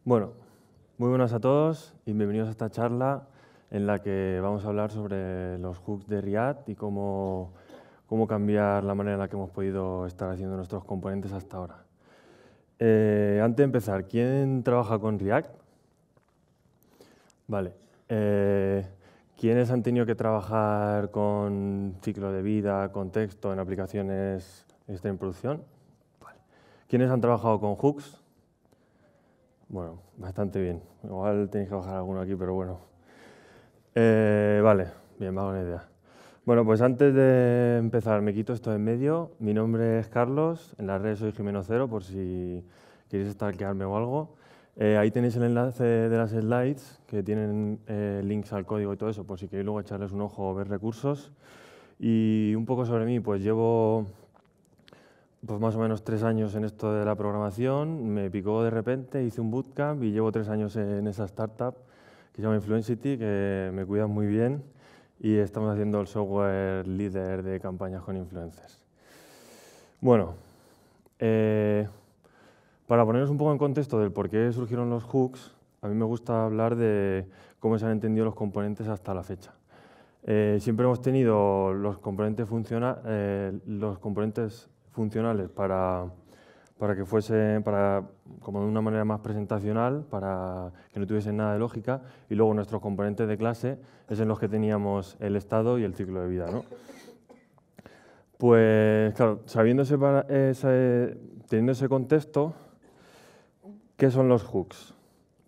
Bueno, muy buenas a todos y bienvenidos a esta charla en la que vamos a hablar sobre los hooks de React y cómo cambiar la manera en la que hemos podido estar haciendo nuestros componentes hasta ahora. Antes de empezar, ¿quién trabaja con React? Vale. ¿Quiénes han tenido que trabajar con ciclo de vida, con texto, en aplicaciones en producción? Vale. ¿Quiénes han trabajado con hooks? Bueno, bastante bien. Igual tenéis que bajar alguno aquí, pero bueno. Vale, bien, me hago una idea. Bueno, pues antes de empezar, me quito esto de en medio. Mi nombre es Carlos, en las redes soy Jimeno0, por si queréis stalkearme o algo. Ahí tenéis el enlace de las slides, que tienen links al código y todo eso, por si queréis luego echarles un ojo o ver recursos. Y un poco sobre mí, pues llevo pues más o menos 3 años en esto de la programación, me picó de repente, hice un bootcamp y llevo 3 años en esa startup que se llama Influencity, que me cuidan muy bien y estamos haciendo el software líder de campañas con influencers. Bueno, para poneros un poco en contexto del por qué surgieron los hooks, a mí me gusta hablar de cómo se han entendido los componentes hasta la fecha. Siempre hemos tenido los componentes funcionales para que fuesen como de una manera más presentacional, para que no tuviesen nada de lógica, y luego nuestros componentes de clase es en los que teníamos el estado y el ciclo de vida, ¿no? Pues claro, teniendo ese contexto, ¿qué son los hooks?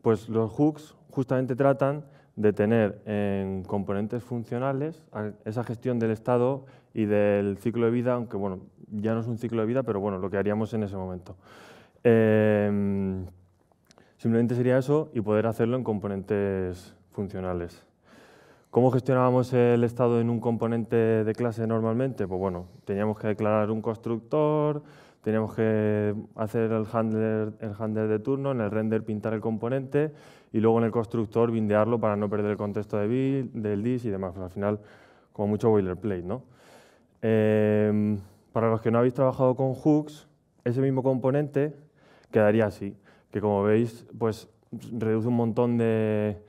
Pues los hooks justamente tratan de tener en componentes funcionales esa gestión del estado y del ciclo de vida, aunque bueno, ya no es un ciclo de vida, pero bueno, lo que haríamos en ese momento. Simplemente sería eso y poder hacerlo en componentes funcionales. ¿Cómo gestionábamos el estado en un componente de clase normalmente? Pues bueno, teníamos que declarar un constructor, teníamos que hacer el handler de turno, en el render pintar el componente y luego en el constructor bindearlo para no perder el contexto del dis y demás. Pues al final, como mucho boilerplate, ¿no? Para los que no habéis trabajado con hooks, ese mismo componente quedaría así, que como veis, pues reduce un montón de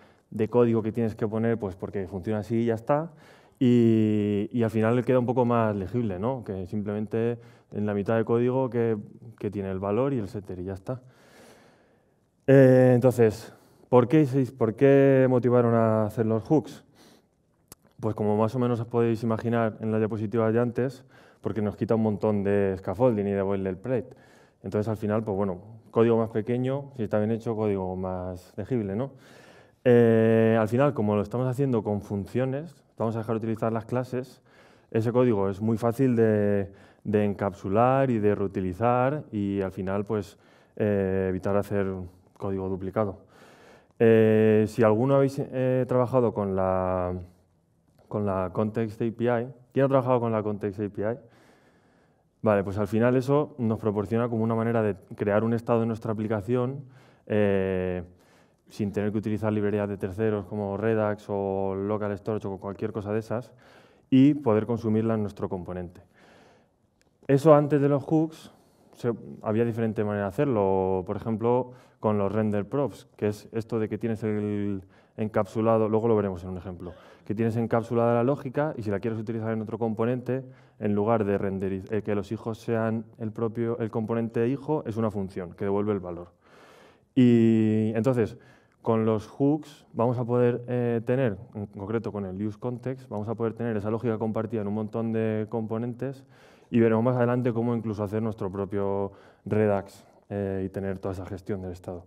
código que tienes que poner, pues porque funciona así y ya está, y al final le queda un poco más legible, ¿no? Que simplemente en la mitad de código que tiene el valor y el setter y ya está. Entonces, ¿por qué motivaron a hacer los hooks? Pues como más o menos os podéis imaginar en las diapositivas de antes, porque nos quita un montón de scaffolding y de boilerplate. Entonces al final, pues bueno, código más pequeño, si está bien hecho, código más legible, ¿no? Al final, como lo estamos haciendo con funciones, vamos a dejar de utilizar las clases, ese código es muy fácil de encapsular y de reutilizar y al final pues evitar hacer código duplicado. Si alguno habéis trabajado con la Context API, ¿quién ha trabajado con la Context API? Vale, pues al final eso nos proporciona como una manera de crear un estado de nuestra aplicación sin tener que utilizar librerías de terceros como Redux o Local Storage o cualquier cosa de esas y poder consumirla en nuestro componente. Eso antes de los hooks había diferente manera de hacerlo, por ejemplo, con los render props, que es esto de que tienes el encapsulado, luego lo veremos en un ejemplo, que tienes encapsulada la lógica y si la quieres utilizar en otro componente, en lugar de que los hijos sean el componente hijo, es una función que devuelve el valor. Y entonces, con los hooks vamos a poder tener, en concreto con el useContext, vamos a poder tener esa lógica compartida en un montón de componentes y veremos más adelante cómo incluso hacer nuestro propio Redux y tener toda esa gestión del estado.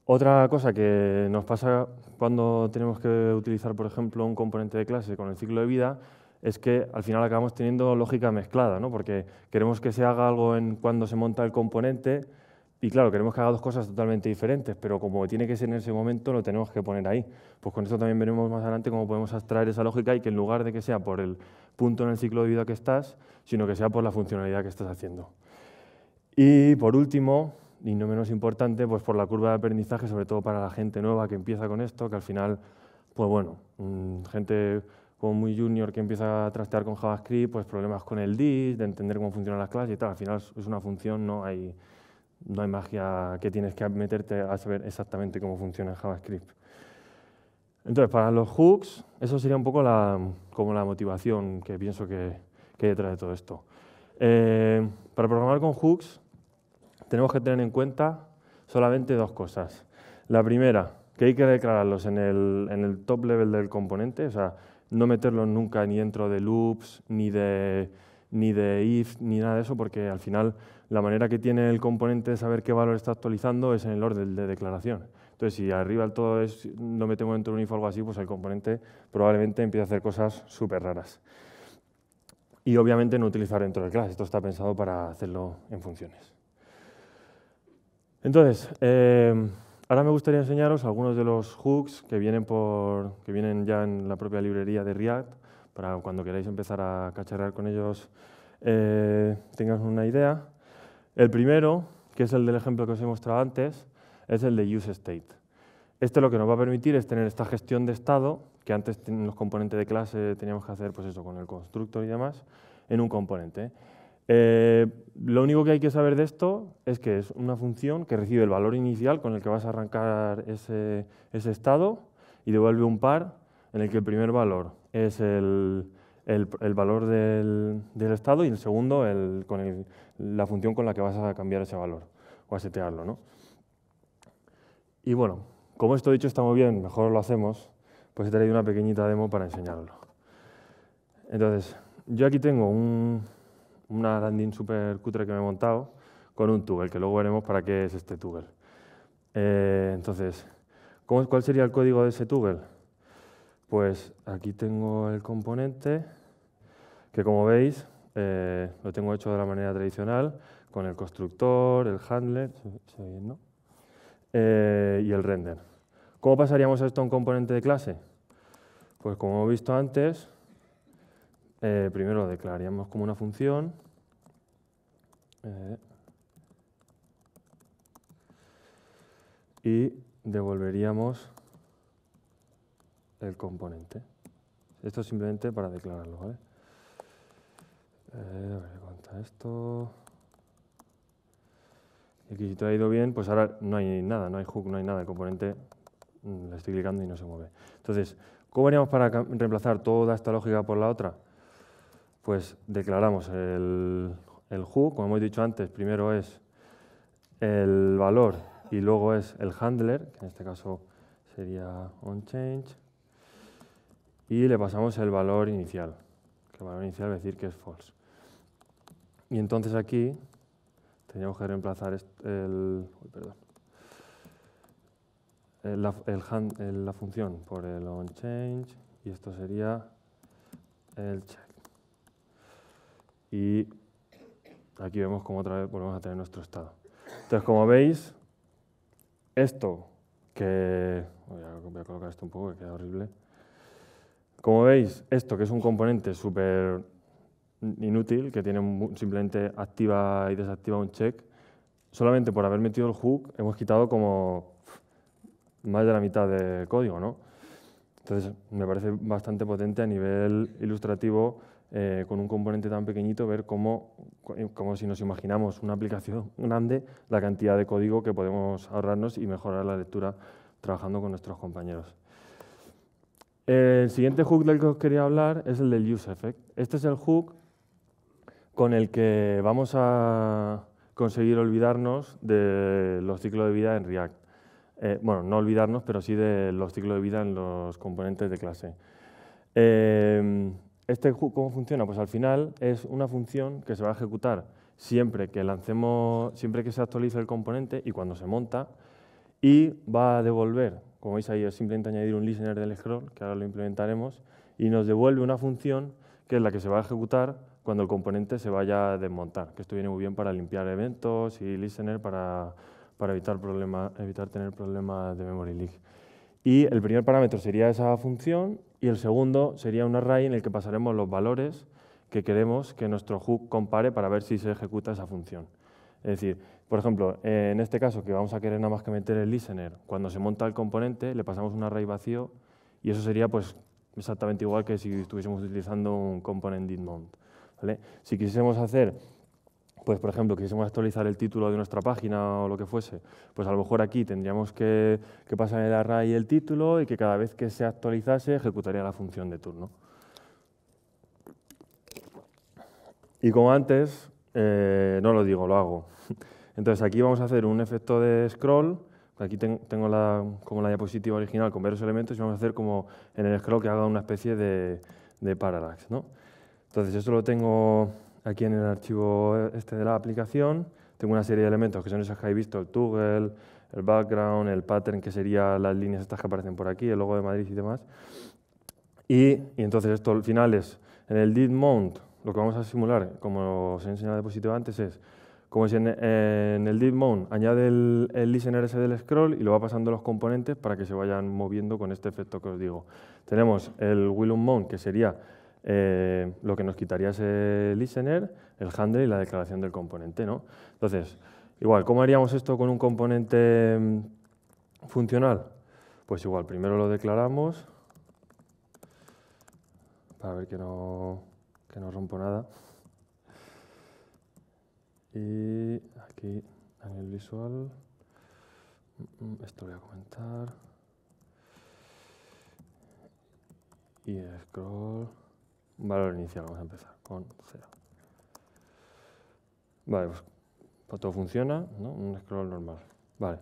Otra cosa que nos pasa cuando tenemos que utilizar, por ejemplo, un componente de clase con el ciclo de vida es que al final acabamos teniendo lógica mezclada, ¿no? Porque queremos que se haga algo cuando se monta el componente y claro, queremos que haga dos cosas totalmente diferentes, pero como tiene que ser en ese momento, lo tenemos que poner ahí. Pues con esto también veremos más adelante cómo podemos abstraer esa lógica y que en lugar de que sea por el punto en el ciclo de vida que estás, sino que sea por la funcionalidad que estás haciendo. Y por último, y no menos importante, pues por la curva de aprendizaje, sobre todo para la gente nueva que empieza con esto, que al final, pues bueno, gente como muy junior que empieza a trastear con JavaScript, pues problemas con el dis, de entender cómo funcionan las clases y tal, al final es una función, no hay No hay magia que tienes que meterte a saber exactamente cómo funciona JavaScript. Entonces, para los hooks, eso sería un poco como la motivación que pienso que hay detrás de todo esto. Para programar con hooks, tenemos que tener en cuenta solamente dos cosas. La primera, que hay que declararlos en el top level del componente, o sea, no meterlos nunca ni dentro de loops, ni de if, ni nada de eso, porque al final la manera que tiene el componente de saber qué valor está actualizando es en el orden de declaración. Entonces, si arriba del todo lo metemos dentro de un if o algo así, pues el componente probablemente empiece a hacer cosas súper raras. Y obviamente no utilizar dentro de clase, esto está pensado para hacerlo en funciones. Entonces, ahora me gustaría enseñaros algunos de los hooks que vienen ya en la propia librería de React, para cuando queráis empezar a cacharrear con ellos tengáis una idea. El primero, que es el del ejemplo que os he mostrado antes, es el de useState. Este lo que nos va a permitir es tener esta gestión de estado, que antes en los componentes de clase teníamos que hacer pues eso, con el constructor y demás, en un componente. Lo único que hay que saber de esto es que es una función que recibe el valor inicial con el que vas a arrancar ese estado y devuelve un par en el que el primer valor es el valor del estado y el segundo la función con la que vas a cambiar ese valor o a setearlo, ¿no? Y bueno, como esto dicho está muy bien, mejor lo hacemos, pues he traído una pequeñita demo para enseñarlo. Entonces, yo aquí tengo una landing súper cutre que me he montado con un toggle, que luego veremos para qué es este toggle. Entonces, ¿cuál sería el código de ese toggle? Pues aquí tengo el componente, que como veis, lo tengo hecho de la manera tradicional, con el constructor, el handler, ¿se ve bien, no? Y el render. ¿Cómo pasaríamos esto a un componente de clase? Pues como hemos visto antes, primero lo declararíamos como una función. Y devolveríamos el componente. Esto es simplemente para declararlo, ¿vale? A ver, ¿cuánto esto? Y aquí si todo ha ido bien, pues ahora no hay nada, no hay hook, no hay nada. El componente le estoy clicando y no se mueve. Entonces, ¿cómo haríamos para reemplazar toda esta lógica por la otra? Pues declaramos el hook, como hemos dicho antes, primero es el valor y luego es el handler, que en este caso sería onChange, y le pasamos el valor inicial, que el valor inicial va a decir que es false. Y entonces aquí tendríamos que reemplazar la función por el onChange, y esto sería el check. Y aquí vemos cómo otra vez volvemos a tener nuestro estado. Entonces, como veis, esto que... Voy a colocar esto un poco, que queda horrible. Como veis, esto que es un componente súper inútil, que tiene simplemente activa y desactiva un check, solamente por haber metido el hook hemos quitado como más de la mitad de código, ¿no? Entonces, me parece bastante potente a nivel ilustrativo, con un componente tan pequeñito, ver como si nos imaginamos una aplicación grande, la cantidad de código que podemos ahorrarnos y mejorar la lectura trabajando con nuestros compañeros. El siguiente hook del que os quería hablar es el del useEffect. Este es el hook con el que vamos a conseguir olvidarnos de los ciclos de vida en React. Bueno, no olvidarnos, pero sí de los ciclos de vida en los componentes de clase. ¿Este hook cómo funciona? Pues al final es una función que se va a ejecutar siempre que se actualice el componente y cuando se monta, y va a devolver, como veis ahí, es simplemente añadir un listener del scroll, que ahora lo implementaremos, y nos devuelve una función que es la que se va a ejecutar cuando el componente se vaya a desmontar, que esto viene muy bien para limpiar eventos y listener para evitar tener problemas de memory leak. Y el primer parámetro sería esa función y el segundo sería un array en el que pasaremos los valores que queremos que nuestro hook compare para ver si se ejecuta esa función. Es decir, por ejemplo, en este caso que vamos a querer nada más que meter el listener, cuando se monta el componente le pasamos un array vacío y eso sería pues exactamente igual que si estuviésemos utilizando un component did mount, ¿vale? Si quisiésemos hacer pues por ejemplo, quisiésemos actualizar el título de nuestra página o lo que fuese, pues a lo mejor aquí tendríamos que pasar el array el título y que cada vez que se actualizase ejecutaría la función de turno. Y como antes, no lo digo, lo hago. Entonces aquí vamos a hacer un efecto de scroll. Aquí tengo como la diapositiva original con varios elementos y vamos a hacer como en el scroll que haga una especie de parallax, ¿no? Entonces esto lo tengo aquí en el archivo este de la aplicación. Tengo una serie de elementos que son esos que habéis visto, el toggle, el background, el pattern, que serían las líneas estas que aparecen por aquí, el logo de Madrid y demás. Y entonces esto al final es, en el did mount, lo que vamos a simular, como os he enseñado en la diapositiva antes, es como si en el did mount añade el listener ese del scroll y lo va pasando a los componentes para que se vayan moviendo con este efecto que os digo. Tenemos el will mount, que sería lo que nos quitaría ese listener, el handle y la declaración del componente, ¿no? Entonces, igual, ¿cómo haríamos esto con un componente funcional? Pues igual, primero lo declaramos, para ver que no rompo nada. Y aquí en el visual, esto lo voy a comentar. Y el scroll, valor inicial, vamos a empezar con 0. Vale, pues todo funciona, ¿no? Un scroll normal. Vale.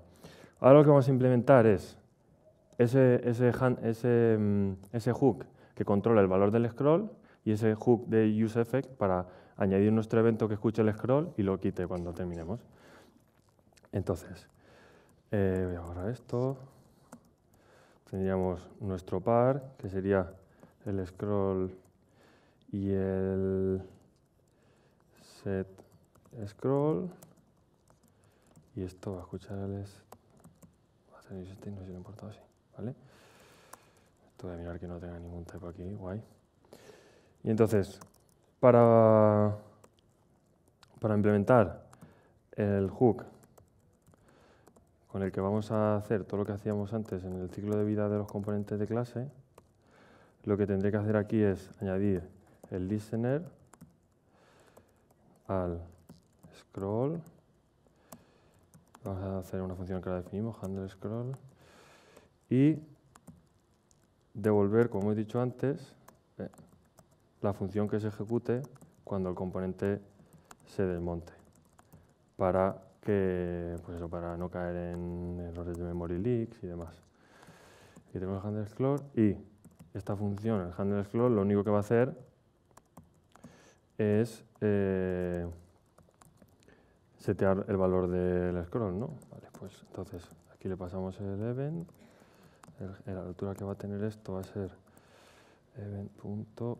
Ahora lo que vamos a implementar es ese hook que controla el valor del scroll y ese hook de useEffect para añadir nuestro evento que escuche el scroll y lo quite cuando terminemos. Entonces, voy a borrar esto. Tendríamos nuestro par, que sería el scroll y el set scroll. Y esto va a escuchar el no sé si lo importa así, ¿vale? Esto voy a mirar que no tenga ningún typo aquí, guay. Y entonces, para implementar el hook con el que vamos a hacer todo lo que hacíamos antes en el ciclo de vida de los componentes de clase, lo que tendré que hacer aquí es añadir el listener al scroll. Vamos a hacer una función que la definimos, handle scroll, y devolver, como he dicho antes, la función que se ejecute cuando el componente se desmonte, para no caer en errores de memory leaks y demás. Aquí tenemos el handle scroll y esta función, el handle scroll, lo único que va a hacer es setear el valor del scroll, ¿no? Vale, pues entonces aquí le pasamos el event, la altura que va a tener esto va a ser event. Scroll top,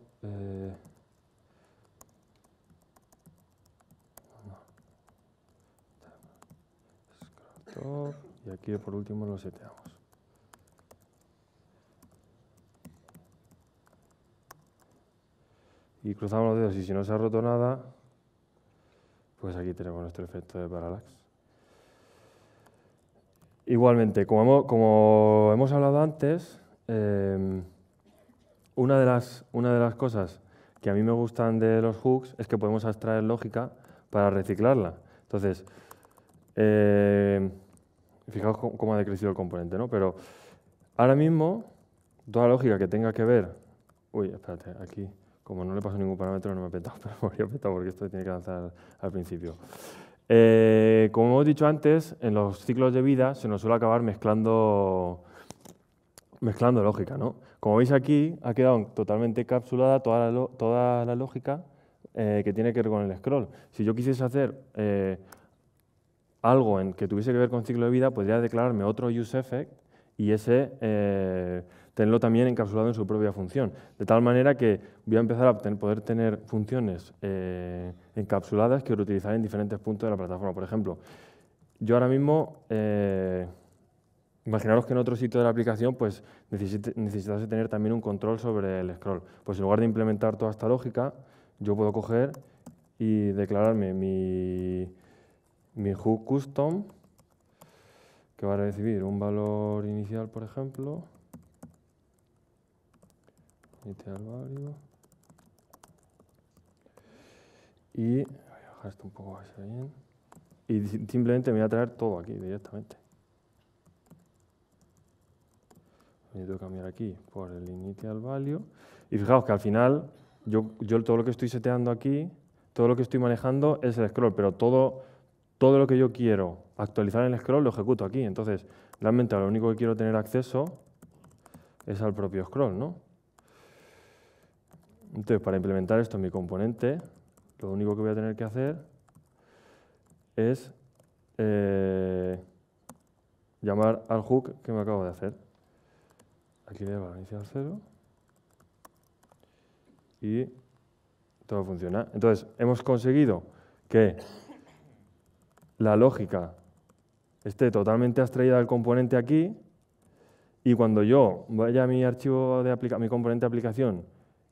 y aquí por último lo seteamos. Y cruzamos los dedos y si no se ha roto nada, pues aquí tenemos nuestro efecto de parallax. Igualmente, como hemos hablado antes, una de las cosas que a mí me gustan de los hooks es que podemos abstraer lógica para reciclarla. Entonces, fijaos cómo ha decrecido el componente, ¿no? Pero ahora mismo, toda lógica que tenga que ver... Uy, espérate, aquí, como no le paso ningún parámetro, no me he petado, pero me habría petado porque esto tiene que avanzar al principio. Como hemos dicho antes, en los ciclos de vida se nos suele acabar mezclando lógica, ¿no? Como veis aquí, ha quedado totalmente encapsulada toda la lógica que tiene que ver con el scroll. Si yo quisiese hacer algo que tuviese que ver con ciclo de vida, podría declararme otro useEffect y ese tenerlo también encapsulado en su propia función. De tal manera que voy a empezar a poder tener funciones encapsuladas que reutilizar en diferentes puntos de la plataforma. Por ejemplo, yo ahora mismo, imaginaros que en otro sitio de la aplicación pues, necesitase tener también un control sobre el scroll. Pues en lugar de implementar toda esta lógica, yo puedo coger y declararme mi hook custom, que va a recibir un valor inicial, por ejemplo. Initial value. Y voy a dejar esto un poco así bien. Y simplemente me voy a traer todo aquí directamente. Necesito cambiar aquí por el initial value. Y fijaos que al final, yo todo lo que estoy seteando aquí, todo lo que estoy manejando es el scroll, pero todo lo que yo quiero actualizar en el scroll lo ejecuto aquí. Entonces, realmente a lo único que quiero tener acceso es al propio scroll, ¿no? Entonces, para implementar esto en mi componente, lo único que voy a tener que hacer es llamar al hook que me acabo de hacer. Aquí le doy a iniciar 0 y todo funciona. Entonces, hemos conseguido que la lógica esté totalmente abstraída del componente aquí y cuando yo vaya a mi archivo de mi componente de aplicación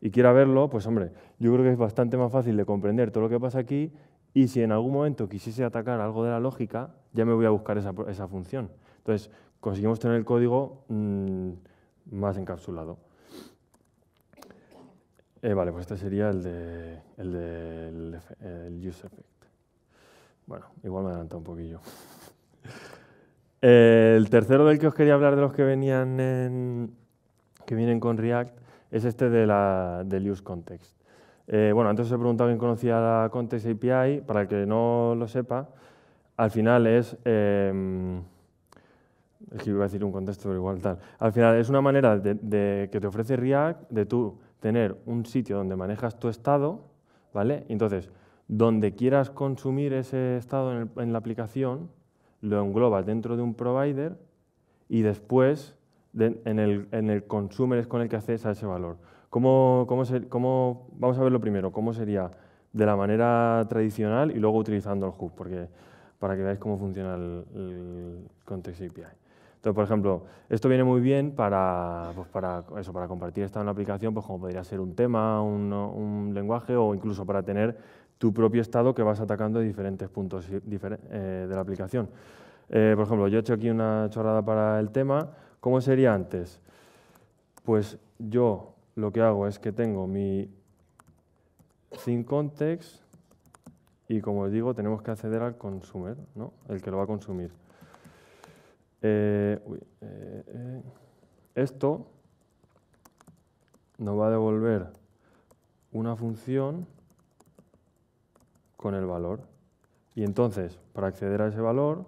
y quiera verlo, pues hombre, yo creo que es bastante más fácil de comprender todo lo que pasa aquí y si en algún momento quisiese atacar algo de la lógica, ya me voy a buscar esa función. Entonces, conseguimos tener el código más encapsulado. Vale, pues este sería el use effect. Bueno, igual me he adelantado un poquillo. El tercero del que os quería hablar de los que vienen con React es este del use context. Bueno, antes os he preguntado quién conocía la Context API. Para el que no lo sepa, al final es que iba a decir un contexto, pero igual tal. Al final es una manera de que te ofrece React de tú tener un sitio donde manejas tu estado, ¿vale? Entonces, donde quieras consumir ese estado en la aplicación, lo englobas dentro de un provider y después en el consumer es con el que accedes a ese valor. Vamos a verlo primero, cómo sería de la manera tradicional y luego utilizando el hook, para que veáis cómo funciona el Context API. Entonces, por ejemplo, esto viene muy bien para compartir estado en la aplicación, pues como podría ser un tema, un lenguaje o incluso para tener tu propio estado que vas atacando de diferentes puntos de la aplicación. Por ejemplo, yo he hecho aquí una chorrada para el tema. ¿Cómo sería antes? Pues yo lo que hago es que tengo mi theme context y, como os digo, tenemos que acceder al consumer, ¿no? El que lo va a consumir. Esto nos va a devolver una función con el valor. Y entonces, para acceder a ese valor,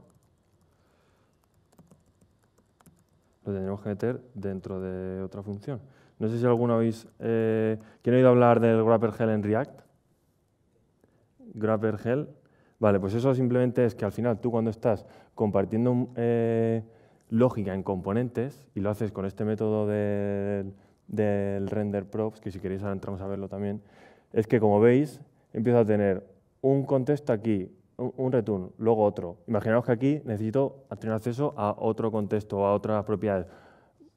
lo tendremos que meter dentro de otra función. No sé si alguno habéis... ¿quién ha oído hablar del GrabberGel en React? GrabberGel. Vale, pues eso simplemente es que al final tú cuando estás compartiendo lógica en componentes y lo haces con este método del render props, que si queréis ahora entramos a verlo también, es que como veis empiezo a tener un contexto aquí, un return, luego otro. Imaginaos que aquí necesito tener acceso a otro contexto o a otras propiedades.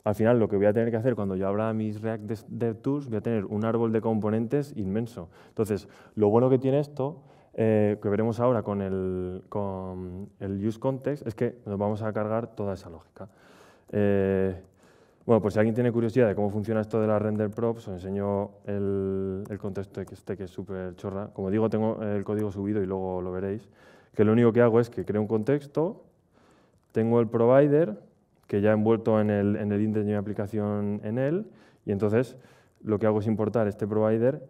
Al final lo que voy a tener que hacer cuando yo abra mis React DevTools, voy a tener un árbol de componentes inmenso. Entonces, lo bueno que tiene esto, que veremos ahora con el use context, es que nos vamos a cargar toda esa lógica. Bueno, pues si alguien tiene curiosidad de cómo funciona esto de la render props, os enseño el contexto que es súper chorra. Como digo, tengo el código subido y luego lo veréis. Que lo único que hago es que creo un contexto, tengo el provider, que ya he envuelto en el index de mi aplicación en él, y entonces lo que hago es importar este provider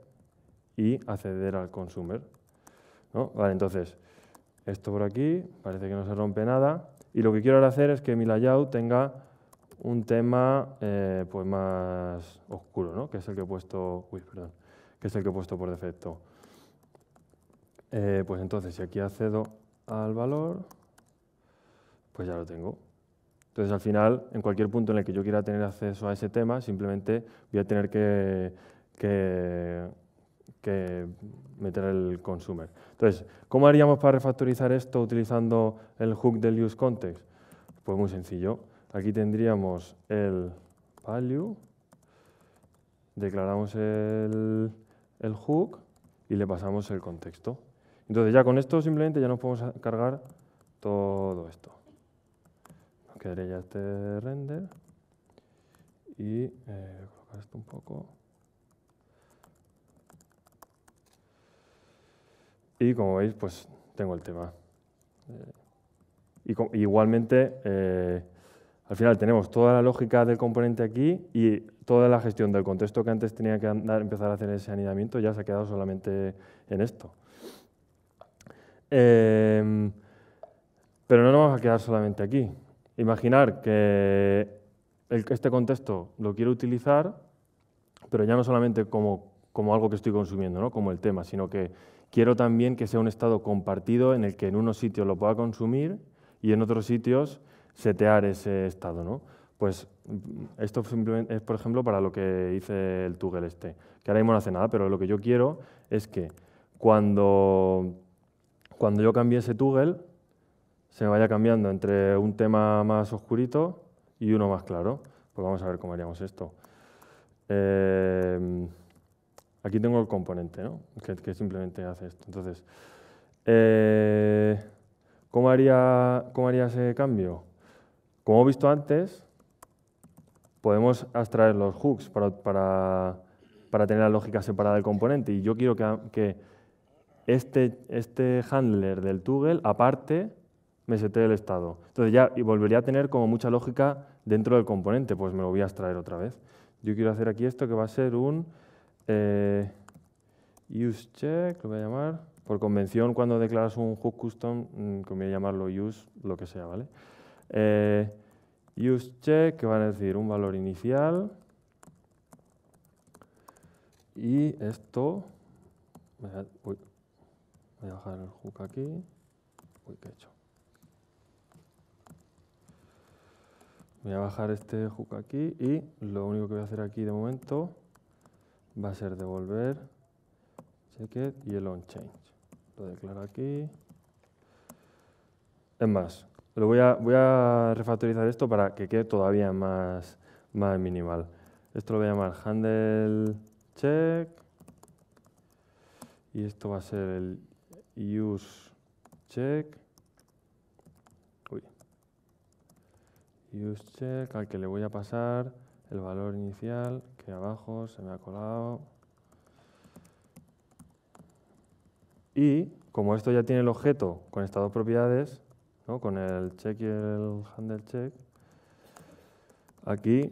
y acceder al consumer, ¿no? Vale, entonces, esto por aquí, parece que no se rompe nada, y lo que quiero ahora hacer es que mi layout tenga un tema pues más oscuro, ¿no? Que es el que he puesto, que es el que he puesto por defecto. Pues entonces, si aquí accedo al valor, pues ya lo tengo. Entonces, al final, en cualquier punto en el que yo quiera tener acceso a ese tema, simplemente voy a tener que meter el consumer. Entonces, ¿cómo haríamos para refactorizar esto utilizando el hook del use context? Pues muy sencillo. Aquí tendríamos el value, declaramos el hook y le pasamos el contexto. Entonces, ya con esto simplemente ya nos podemos cargar todo esto. Quedaré ya este render y colocar esto un poco. Y como veis, pues tengo el tema. Igualmente, al final tenemos toda la lógica del componente aquí y toda la gestión del contexto que antes tenía que empezar a hacer ese anidamiento ya se ha quedado solamente en esto. Pero no nos vamos a quedar solamente aquí. Imaginar que este contexto lo quiero utilizar, pero ya no solamente como algo que estoy consumiendo, ¿no? Como el tema, sino que quiero también que sea un estado compartido en el que en unos sitios lo pueda consumir y en otros sitios setear ese estado, ¿no? Pues esto simplemente es, por ejemplo, para lo que hice el toggle este, que ahora mismo no hace nada, pero lo que yo quiero es que cuando yo cambie ese toggle, se me vaya cambiando entre un tema más oscurito y uno más claro. Pues vamos a ver cómo haríamos esto. Aquí tengo el componente, ¿no? que simplemente hace esto. Entonces, ¿cómo haría ese cambio? Como he visto antes, podemos abstraer los hooks para tener la lógica separada del componente. Y yo quiero que este handler del toggle, aparte, me setee el estado. Entonces ya volvería a tener como mucha lógica dentro del componente, pues me lo voy a extraer otra vez. Yo quiero hacer aquí esto que va a ser un useCheck, lo voy a llamar. Por convención, cuando declaras un hook custom, conviene llamarlo use, lo que sea, ¿vale? useCheck, que van a decir un valor inicial. Y esto, voy a bajar el hook aquí. Uy, ¿qué he hecho? Voy a bajar este hook aquí y lo único que voy a hacer aquí de momento va a ser devolver checked y el onChange. Lo declaro aquí. Es más, voy a refactorizar esto para que quede todavía más minimal. Esto lo voy a llamar handle check y esto va a ser el use check. Use check al que le voy a pasar el valor inicial, que abajo se me ha colado. Y como esto ya tiene el objeto con estas dos propiedades, ¿no? Con el check y el handle check, aquí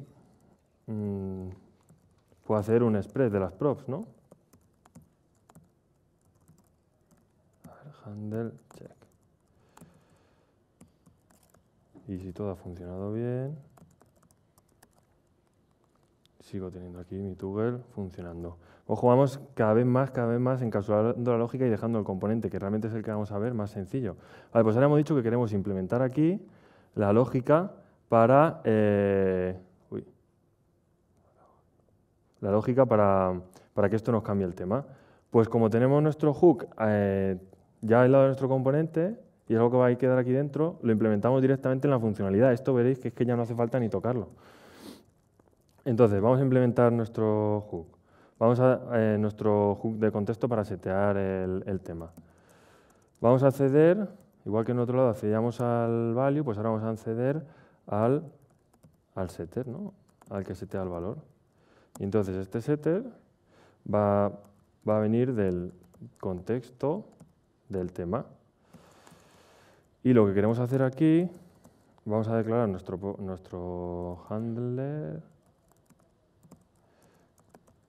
puedo hacer un express de las props, ¿no? A ver, handle check. Y si todo ha funcionado bien, sigo teniendo aquí mi toggle funcionando. Ojo, vamos cada vez más encapsulando la lógica y dejando el componente, que realmente es el que vamos a ver más sencillo. Vale, pues ahora hemos dicho que queremos implementar aquí la lógica para que esto nos cambie el tema. Pues como tenemos nuestro hook ya al lado de nuestro componente, y es algo que va a quedar aquí dentro, lo implementamos directamente en la funcionalidad. Esto veréis que es que ya no hace falta ni tocarlo. Entonces, vamos a implementar nuestro hook. Vamos a nuestro hook de contexto para setear el tema. Vamos a acceder, igual que en otro lado accedíamos al value, pues ahora vamos a acceder al setter, ¿no? Al que setea el valor. Y entonces este setter va a venir del contexto del tema. Y lo que queremos hacer aquí, vamos a declarar nuestro handler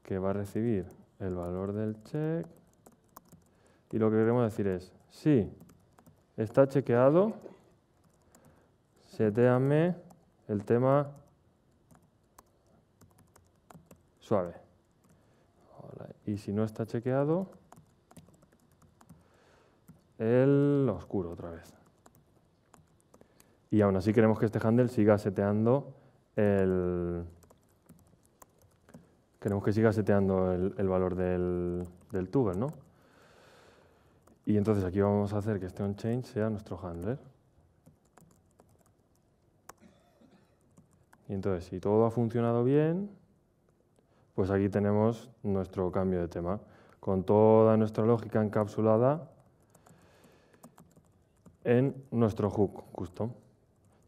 que va a recibir el valor del check. Y lo que queremos decir es, si está chequeado, setéame el tema suave. Y si no está chequeado, el oscuro otra vez. Y aún así queremos que este handle siga seteando el valor del toggle, ¿no? Y entonces aquí vamos a hacer que este onChange sea nuestro handler. Y entonces, si todo ha funcionado bien, pues aquí tenemos nuestro cambio de tema, con toda nuestra lógica encapsulada en nuestro hook custom.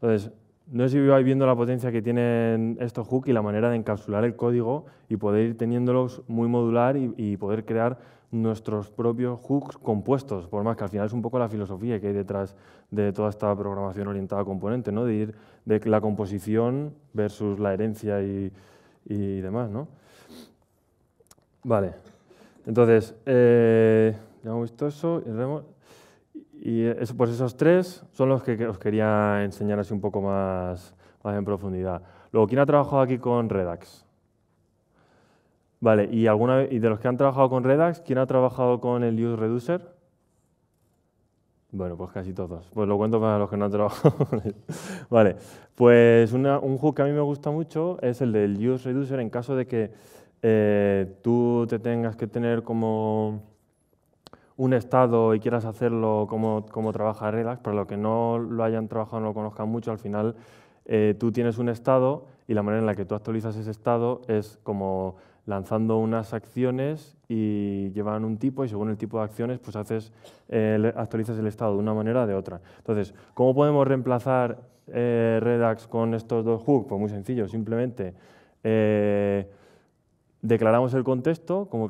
Entonces, no sé si vais viendo la potencia que tienen estos hooks y la manera de encapsular el código y poder ir teniéndolos muy modular y poder crear nuestros propios hooks compuestos, por más que al final es un poco la filosofía que hay detrás de toda esta programación orientada a componentes, ¿no? De ir de la composición versus la herencia y demás, ¿no? Vale, entonces, ya hemos visto eso. Y eso, pues esos tres son los que os quería enseñar así un poco más en profundidad. Luego, ¿quién ha trabajado aquí con Redux? Vale, ¿y de los que han trabajado con Redux, quién ha trabajado con el Use Reducer? Bueno, pues casi todos. Pues lo cuento para los que no han trabajado con él. Vale, pues un hook que a mí me gusta mucho es el del Use Reducer en caso de que tú te tengas que tener como un estado y quieras hacerlo como trabaja Redux. Para los que no lo hayan trabajado, no lo conozcan mucho, al final tú tienes un estado y la manera en la que tú actualizas ese estado es como lanzando unas acciones y llevan un tipo, y según el tipo de acciones pues actualizas el estado de una manera o de otra. Entonces, ¿cómo podemos reemplazar Redux con estos dos hooks? Pues muy sencillo, simplemente declaramos el contexto, como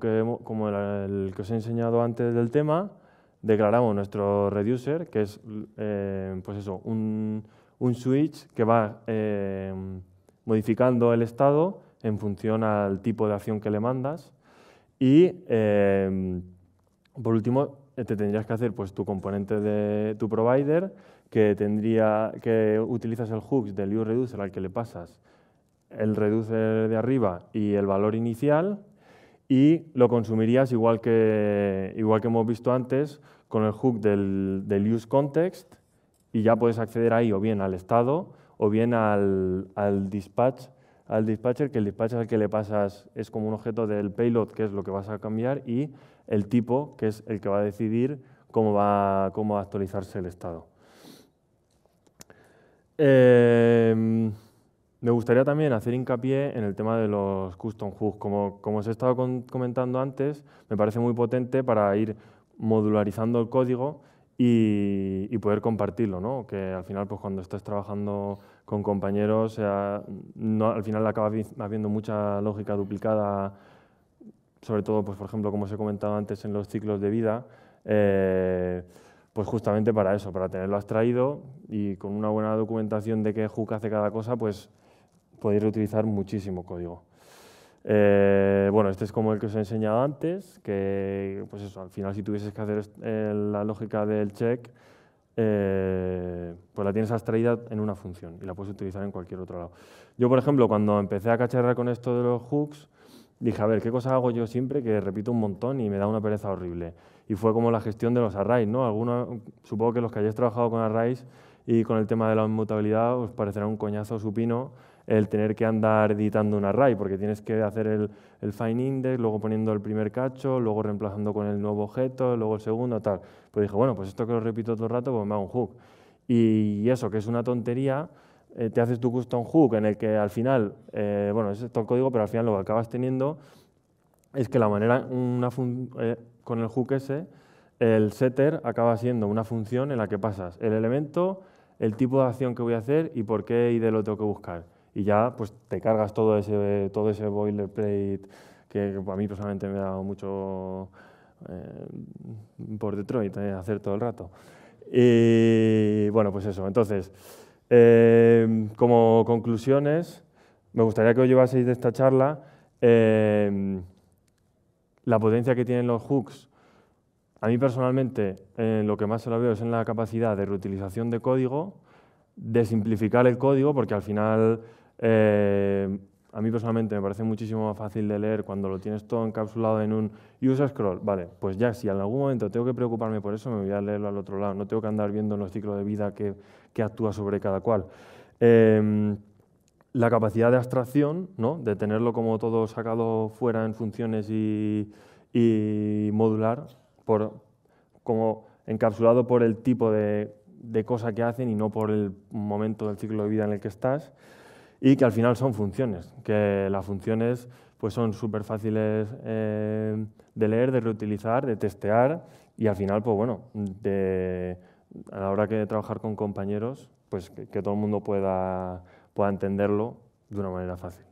el que os he enseñado antes del tema, declaramos nuestro reducer, que es pues eso, un switch que va modificando el estado en función al tipo de acción que le mandas. Y por último, te tendrías que hacer pues, tu componente de tu provider, que utilizas el hooks del uReducer al que le pasas el reducer de arriba y el valor inicial, y lo consumirías igual que hemos visto antes con el hook del useContext, y ya puedes acceder ahí o bien al estado o bien al dispatcher, que el dispatcher al que le pasas es como un objeto del payload, que es lo que vas a cambiar, y el tipo, que es el que va a decidir cómo va a actualizarse el estado. Me gustaría también hacer hincapié en el tema de los custom hooks. Como os he estado comentando antes, me parece muy potente para ir modularizando el código y poder compartirlo, ¿no? Que al final, pues cuando estés trabajando con compañeros, al final acaba habiendo mucha lógica duplicada, sobre todo, pues, por ejemplo, como os he comentado antes, en los ciclos de vida, pues justamente para eso, para tenerlo abstraído y con una buena documentación de qué hook hace cada cosa, pues podéis reutilizar muchísimo código. Bueno, este es como el que os he enseñado antes, que pues eso, al final si tuvieses que hacer la lógica del check, pues la tienes abstraída en una función y la puedes utilizar en cualquier otro lado. Yo, por ejemplo, cuando empecé a cacharrar con esto de los hooks, dije, a ver, ¿qué cosa hago yo siempre que repito un montón y me da una pereza horrible? Y fue como la gestión de los arrays, ¿no? Supongo que los que hayáis trabajado con arrays y con el tema de la inmutabilidad os parecerá un coñazo supino el tener que andar editando un array, porque tienes que hacer el find index, luego poniendo el primer cacho, luego reemplazando con el nuevo objeto, luego el segundo, tal. Pues dije, bueno, pues esto que lo repito todo el rato, pues me hago un hook. Y eso, que es una tontería, te haces tu custom hook en el que al final, bueno, es todo el código, pero al final lo que acabas teniendo es que la manera, con el hook ese, el setter acaba siendo una función en la que pasas el elemento, el tipo de acción que voy a hacer y por qué ID lo tengo que buscar. Y ya pues te cargas todo ese boilerplate que a mí personalmente me ha dado mucho por Detroit hacer todo el rato. Y bueno, pues eso. Entonces, como conclusiones, me gustaría que os llevaseis de esta charla la potencia que tienen los hooks. A mí personalmente lo que más se lo veo es en la capacidad de reutilización de código, de simplificar el código, porque al final a mí personalmente me parece muchísimo más fácil de leer cuando lo tienes todo encapsulado en un user scroll. Vale, pues ya si en algún momento tengo que preocuparme por eso, me voy a leerlo al otro lado. No tengo que andar viendo en los ciclos de vida que actúa sobre cada cual. La capacidad de abstracción, ¿no? De tenerlo como todo sacado fuera en funciones y modular, como encapsulado por el tipo de cosa que hacen y no por el momento del ciclo de vida en el que estás, y que al final son funciones, que las funciones pues son súper fáciles de leer, de reutilizar, de testear y al final pues bueno, de a la hora de trabajar con compañeros, pues que todo el mundo pueda entenderlo de una manera fácil.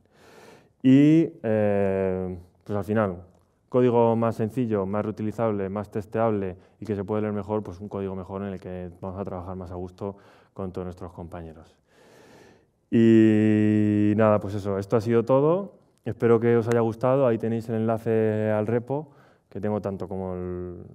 Y pues al final, código más sencillo, más reutilizable, más testeable y que se puede leer mejor, pues un código mejor en el que vamos a trabajar más a gusto con todos nuestros compañeros. Y nada, pues eso, esto ha sido todo. Espero que os haya gustado. Ahí tenéis el enlace al repo, que tengo tanto como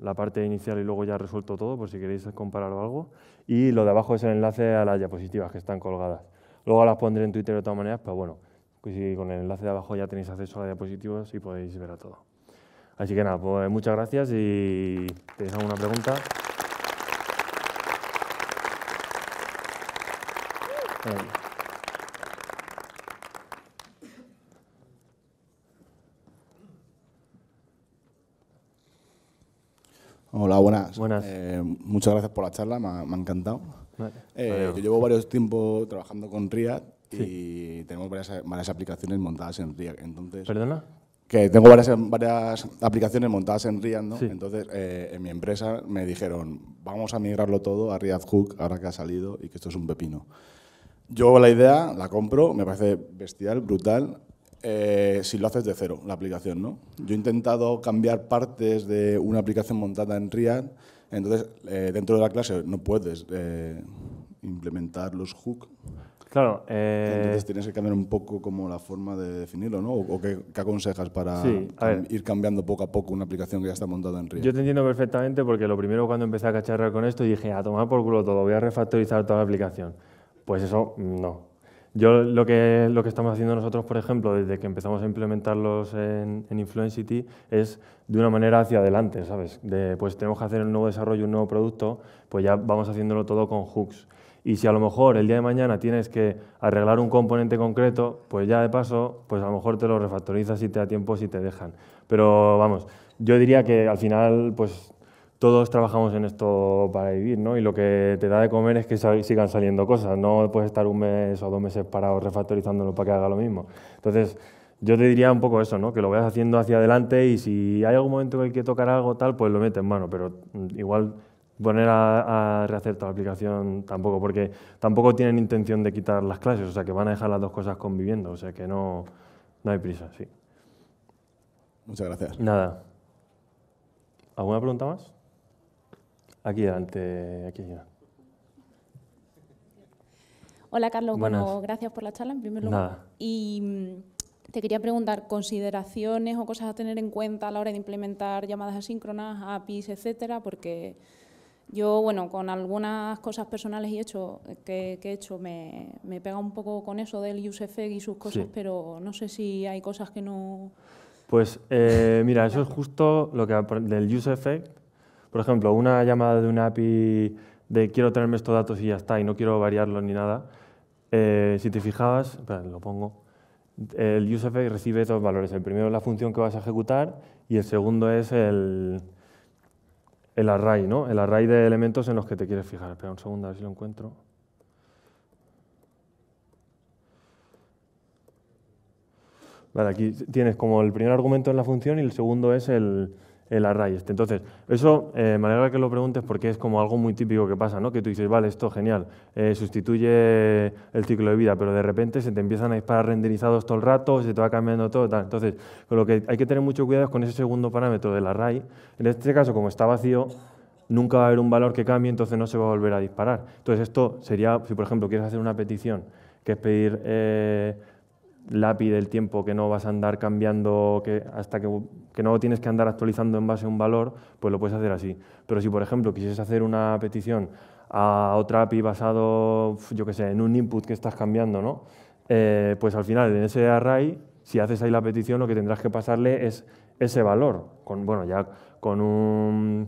la parte inicial y luego ya resuelto todo, por si queréis comparar o algo. Y lo de abajo es el enlace a las diapositivas que están colgadas. Luego las pondré en Twitter de todas maneras, pero bueno, pues si con el enlace de abajo ya tenéis acceso a las diapositivas y podéis ver a todo. Así que nada, pues muchas gracias y ¿tenéis alguna pregunta? Hola, buenas. Buenas. Muchas gracias por la charla, me ha encantado. Vale. Yo llevo varios tiempos trabajando con React Sí. y tenemos varias aplicaciones montadas en React. Entonces, ¿Perdona? que tengo varias aplicaciones montadas en React, ¿no? Sí. Entonces, en mi empresa me dijeron, vamos a migrarlo todo a React Hook, ahora que ha salido y que esto es un pepino. Yo la idea la compro, me parece bestial, brutal, si lo haces de cero, la aplicación, ¿no? Yo he intentado cambiar partes de una aplicación montada en React, entonces dentro de la clase no puedes implementar los hooks. Claro. Entonces tienes que cambiar un poco como la forma de definirlo, ¿no? ¿O qué aconsejas para Sí, ir cambiando poco a poco una aplicación que ya está montada en React? Yo te entiendo perfectamente porque lo primero cuando empecé a cacharrar con esto dije, a tomar por culo todo, voy a refactorizar toda la aplicación. Pues eso, no. Yo lo que estamos haciendo nosotros, por ejemplo, desde que empezamos a implementarlos en Influencity, es de una manera hacia adelante, ¿sabes? Pues tenemos que hacer un nuevo desarrollo, un nuevo producto, pues ya vamos haciéndolo todo con hooks. Y si a lo mejor el día de mañana tienes que arreglar un componente concreto, pues ya de paso, pues a lo mejor te lo refactorizas si te da tiempo, si te dejan. Pero vamos, yo diría que al final, pues todos trabajamos en esto para vivir, ¿no? Y lo que te da de comer es que sigan saliendo cosas. No puedes estar un mes o 2 meses parado refactorizándolo para que haga lo mismo. Entonces, yo te diría un poco eso, ¿no? Que lo vayas haciendo hacia adelante y si hay algún momento que hay que tocar algo tal, pues lo metes en mano. Pero igual poner a rehacer toda la aplicación tampoco, porque tampoco tienen intención de quitar las clases, o sea que van a dejar las dos cosas conviviendo, o sea que no hay prisa, sí. Muchas gracias. Nada. ¿Alguna pregunta más? Aquí delante, aquí ya. Hola, Carlos. Buenas. Bueno, gracias por la charla, en primer lugar. Nada. Y te quería preguntar, ¿consideraciones o cosas a tener en cuenta a la hora de implementar llamadas asíncronas, APIs, etcétera? Porque yo, bueno, con algunas cosas personales que he hecho me pega un poco con eso del useEffect y sus cosas, Sí. pero no sé si hay cosas que no... Pues mira, eso es justo lo que del useEffect. Por ejemplo, una llamada de una API de quiero tenerme estos datos y ya está, y no quiero variarlos ni nada. Si te fijabas, espera, lo pongo. El useEffect recibe dos valores. El primero es la función que vas a ejecutar y el segundo es el array, ¿no? El array de elementos en los que te quieres fijar. Espera un segundo, a ver si lo encuentro. Vale, aquí tienes como el primer argumento en la función y el segundo es el array. Entonces, eso me alegra que lo preguntes porque es como algo muy típico que pasa, ¿no? Que tú dices, vale, esto genial, sustituye el ciclo de vida, pero de repente se te empiezan a disparar renderizados todo el rato, se te va cambiando todo, tal. Entonces, con lo que hay que tener mucho cuidado es con ese segundo parámetro del array. En este caso, como está vacío, nunca va a haber un valor que cambie, entonces no se va a volver a disparar. Entonces, esto sería, si por ejemplo quieres hacer una petición, que es pedir la API del tiempo que no vas a andar cambiando hasta que no tienes que andar actualizando en base a un valor, pues lo puedes hacer así. Pero si, por ejemplo, quisieras hacer una petición a otra API basado, yo qué sé, en un input que estás cambiando, ¿no? Pues al final, en ese array, si haces ahí la petición, lo que tendrás que pasarle es ese valor, ya con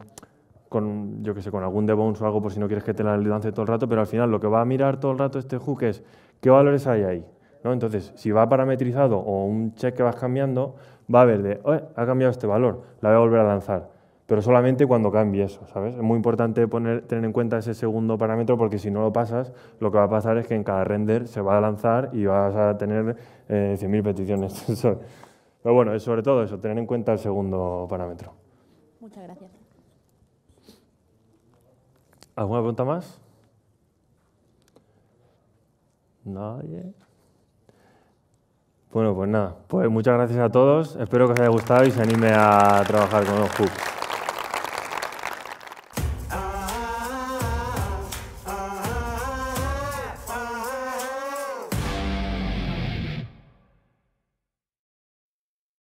yo qué sé, con algún debounce o algo por si no quieres que te la lance todo el rato, pero al final lo que va a mirar todo el rato este hook es qué valores hay ahí, ¿no? Entonces, si va parametrizado o un check que vas cambiando, va a ver ha cambiado este valor, la voy a volver a lanzar, pero solamente cuando cambie eso, ¿sabes? Es muy importante tener en cuenta ese segundo parámetro porque si no lo pasas, lo que va a pasar es que en cada render se va a lanzar y vas a tener 100.000 peticiones. Pero bueno, es sobre todo eso, tener en cuenta el segundo parámetro. Muchas gracias. ¿Alguna pregunta más? ¿Nadie? Bueno, pues nada. Pues muchas gracias a todos. Espero que os haya gustado y se anime a trabajar con los hooks.